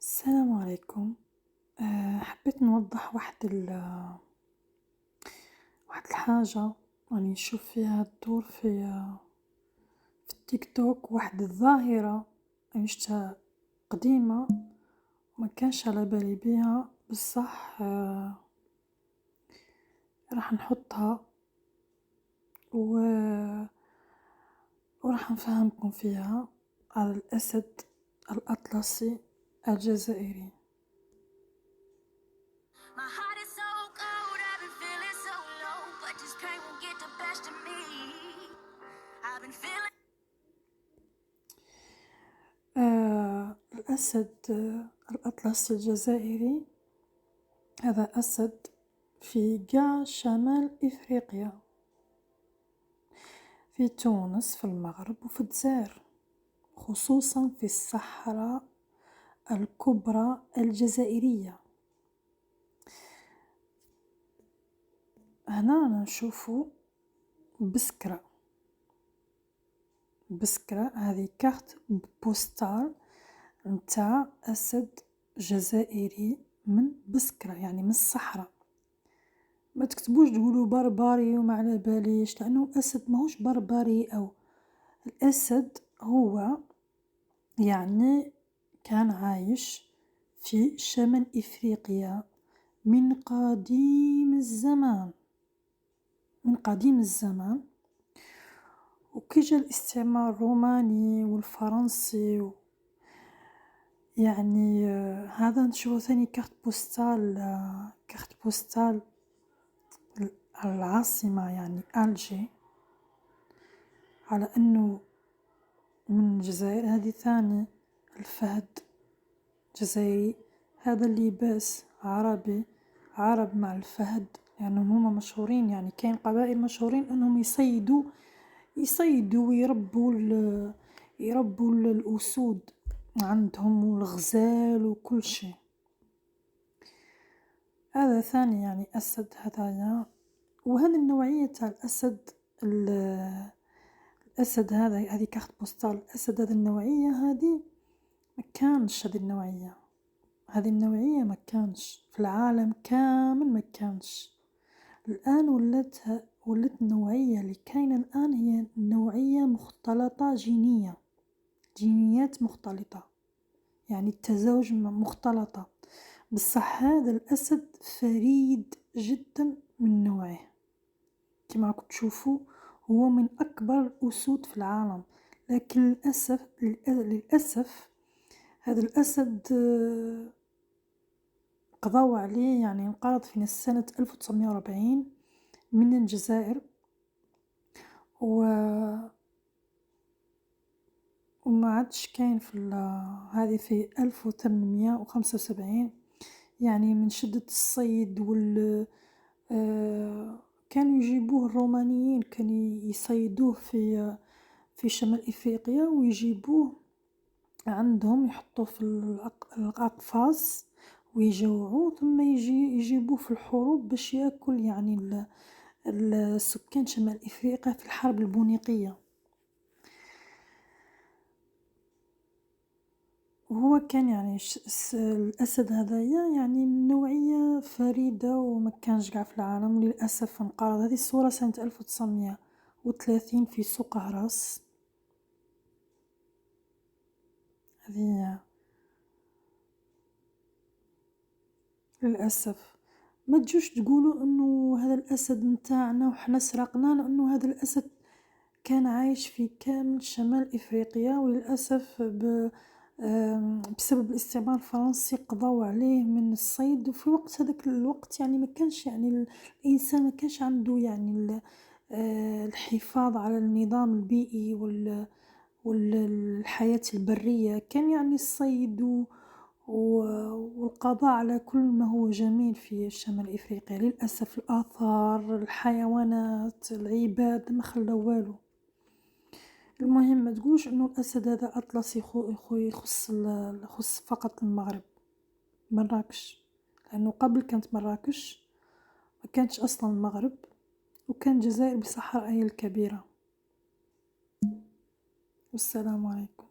السلام عليكم. حبيت نوضح واحد الحاجة راني نشوف فيها تدور في التيك توك، واحد الظاهرة راني شفتها قديمة ومكانش على بالي بيها بصح. راح نحطها و وراح نفهمكم فيها على الأسد الأطلسي الجزائري. My heart is so cold, I've been feeling so low, but this pain won't get the best of me. I've been feeling. الأسد الأطلسي الجزائري، هذا أسد في قاع شمال إفريقيا، في تونس، في المغرب، وفي الجزائر، خصوصا في الصحراء الكبرى الجزائرية. هنا نشوفو بسكرة هذه كارت بوستال نتاع أسد جزائري من بسكرة، يعني من الصحراء. ما تكتبوش تقولوا بربري وما على باليش، لأنه الأسد ماهوش بربري، أو الأسد هو يعني كان عايش في شمال إفريقيا من قديم الزمان، وكي جا الاستعمار الروماني والفرنسي يعني هذا نشوفو ثاني كارت بوستال العاصمة يعني ألجي، على أنه من الجزائر. هذه ثاني الفهد جزائري، هذا اللباس عرب مع الفهد، لأنهم هما مشهورين، يعني كاين قبائل مشهورين أنهم يصيدوا ويربوا الأسود عندهم والغزال وكل شيء. هذا ثاني يعني أسد هدايا. وهذه النوعية تاع الأسد هذه كارت بوستال الأسد، هذه النوعية هذه مكانش، هذه النوعية مكانش في العالم كامل، مكانش. الآن ولت النوعية اللي كاينة الآن هي نوعية مختلطة جينيات مختلطة، يعني التزاوج مختلطة. بصح هذا الأسد فريد جدا من نوعه، كما راكم تشوفوا هو من أكبر الأسود في العالم. لكن للأسف هذا الأسد قضوا عليه، يعني انقرض في سنة 1940 من الجزائر، وما عادش كاين هذه في 1875، يعني من شدة الصيد كانوا يجيبوه الرومانيين، كانوا يصيدوه في شمال إفريقيا ويجيبوه عندهم، يحطوه في الأقفاص ويجوعوه، ثم يجيبوه في الحروب باش ياكل يعني السكان شمال إفريقيا في الحرب البونيقية. وهو كان يعني الأسد هذايا يعني من نوعية فريدة وما كانش قاع في العالم، وللأسف انقرض. هذه الصورة سنة 1930 في سوق هراس. هذه للأسف. ما تجوش تقولوا انه هذا الأسد نتاعنا وحنا سرقناه، لأنه هذا الأسد كان عايش في كامل شمال إفريقيا، وللأسف بسبب الاستعمار الفرنسي قضوا عليه من الصيد. وفي هذاك الوقت يعني ما كانش، يعني الإنسان ما كانش عنده يعني الحفاظ على النظام البيئي والحياة البرية، كان يعني الصيد والقضاء على كل ما هو جميل في شمال إفريقيا. للأسف الآثار، الحيوانات، العباد ما خلوا والو. المهم ما تقولش انه الاسد هذا اطلسي يخص فقط المغرب، مراكش، لانه قبل كانت مراكش، ما كانتش اصلا المغرب، وكان الجزائر بصحراء هي الكبيرة. والسلام عليكم.